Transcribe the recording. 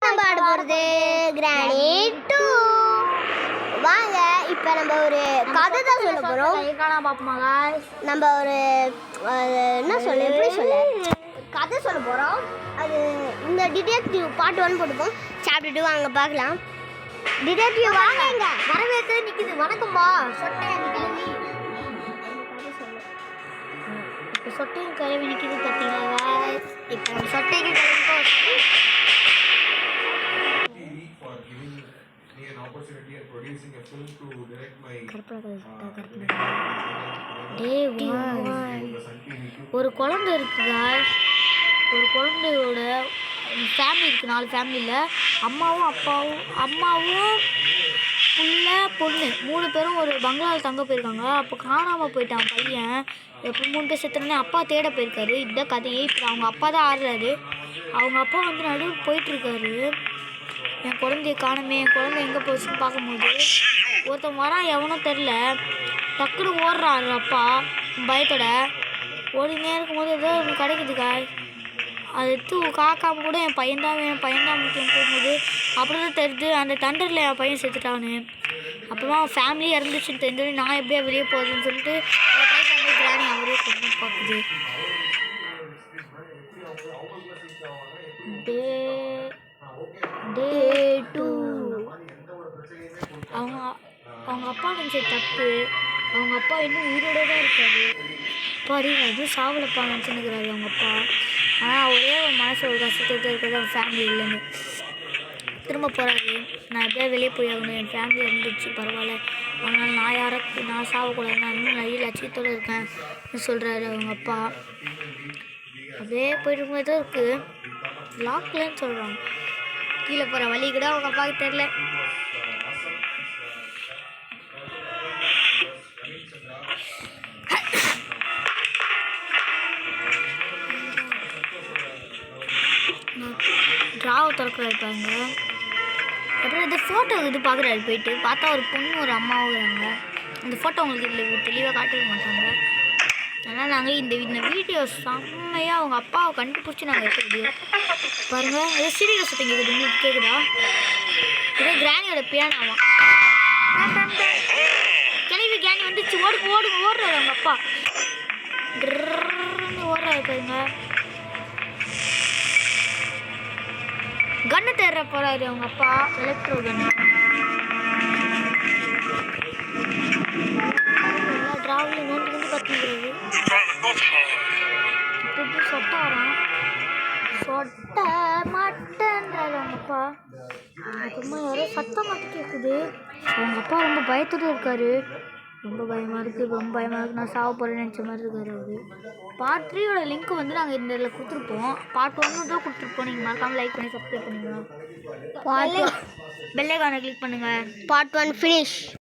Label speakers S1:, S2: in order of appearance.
S1: நம்ம ஆட போகிறது கிராணி 2. வாங்க இப்போ நம்ம ஒரு கதை தான் சொல்ல போகிறோம். நம்ம ஒரு என்ன சொல்ல எப்படி சொல்ல கதை சொல்ல போகிறோம். அது இந்த டிடெக்டிவ் பார்ட் 1 போட்டுப்போம். சாப்டர் 2 வாங்க பார்க்கலாம். டிடெக்டிவ் வாங்க இங்க வரவேற்று நிற்கிது. வணக்கம்மா சொட்டையன் கிளவி. இப்போ சொட்டையும் கிளவி நிற்கிது பார்த்தீங்களா? இப்போ நம்ம சொட்டைக்கு ஒரு குழந்தை இருக்குதா. ஒரு குழந்தையோட ஃபேமிலி இருக்குது. 4 ஃபேமிலியில் அம்மாவும் அப்பாவும் புள்ள பொண்ணு 3 பேரும் ஒரு பங்களாவில் தங்க போயிருக்காங்க. அப்போ காணாமல் போயிட்டான் பையன். எப்போ 3 பேர் செத்துறனே அப்பா தேட போயிருக்காரு. இதுதான் கதையே. இப்போ அவங்க அப்பா தான் ஆடுறாரு. அவங்க அப்பா வந்து நடுவில் போயிட்டுருக்காரு. என் குழந்தைய காணுமே, என் குழந்தை எங்கே போச்சுன்னு பார்க்கும்போது ஒருத்தன் வரான், எவனும் தெரில. டக்குன்னு ஓடுறாரு அப்பா பயத்தோட. ஓடினே இருக்கும்போது ஏதோ ஒன்று கிடைக்குதுக்கா. அது எடுத்து காக்காம கூட என் பையன்தான் முக்கியம் போகும்போது அப்படி தான் தெரியுது அந்த தண்டரில் என் பையன் செத்துட்டான்னு. அப்புறமா ஃபேமிலி இறந்துச்சுன்னு தெரிஞ்சு நான் எப்படியா வெளியே போகுதுன்னு சொல்லிட்டு கிராணி அவரே கொண்டு பார்க்குது. டே 2 அவங்க அப்பா நினச்ச தப்பு. அவங்க அப்பா இன்னும் உயிரோட தான் இருக்காரு. பாரு அதுவும் சாவலப்பா நினச்சின்னுக்கிறாரு அவங்க அப்பா. ஆனால் ஒரே ஒரு மனசு ஒரு கஷ்டத்தை இருக்கிறது அவங்க ஃபேமிலி இல்லைன்னு. திரும்ப போகிறாரு. நான் எப்படியா வெளியே போய் ஆகணும், என் ஃபேமிலி இருந்துச்சு பரவாயில்ல, அதனால் நான் சாவக்கூடாது, நான் இன்னும் நிறைய லட்சியத்தோடு இருக்கேன் சொல்கிறாரு அவங்க அப்பா. அப்படியே போயிட்டு தான் இருக்குது. லாக்லன்னு சொல்கிறாங்க. கீழே போகிற வழி கூட அவங்க அப்பாவுக்கு தெரில. ட்ராவை திறக்கிறாங்க. அப்புறம் இந்த ஃபோட்டோ இது பார்க்குறாரு. போயிட்டு பார்த்தா ஒரு பொண்ணு ஒரு அம்மாவுங்கிறாங்க. அந்த ஃபோட்டோ உங்களுக்கு இதில் தெளிவாக காட்டிக்க மாட்டாங்க. அதனால் நாங்கள் இந்த வீடியோ செம்மையாக அவங்க அப்பாவை கண்டுபிடிச்சி நாங்கள் எடுக்க முடியும். பாருங்கள் ஏதோ சீரியஸ் சத்தம் கேட்குது. உங்களுக்கு கேட்குதா? இதே கிராணியோட பியானாவாம். கிளவி கிராணி வந்துச்சு. ஓடுறாரு அவங்க அப்பா. ஓடுறாரு பாருங்க. கண்ணு தேடுற போறாரு அவங்க அப்பா. எலக்ட்ரோ கன்னு டிராவலிங் நோண்டி கத்துக்கிறது. இப்போ சொட்ட வரான். சொட்ட மாட்டேன்றாரு அவங்க அப்பா. அப்புறமா யாரோ சத்தம் மட்டும் கேட்குது. அவங்க அப்பா ரொம்ப பயத்தோடு இருக்காரு. ரொம்ப பயமாக இருக்குது. நான் சாவ போகிறேன்னு நினச்ச மாதிரி இருக்காரு அவரு. பார்ட் 3யோட லிங்க் வந்து நாங்கள் இந்த இதில் கொடுத்துருப்போம். பார்ட் 1 தான் கொடுத்துருப்போம். நீங்கள் மறக்காமல் லைக் பண்ணி சப்ஸ்கிரைப் பண்ணுங்கள். பெல் ஐகானை கிளிக் பண்ணுங்கள். Part 1 finish.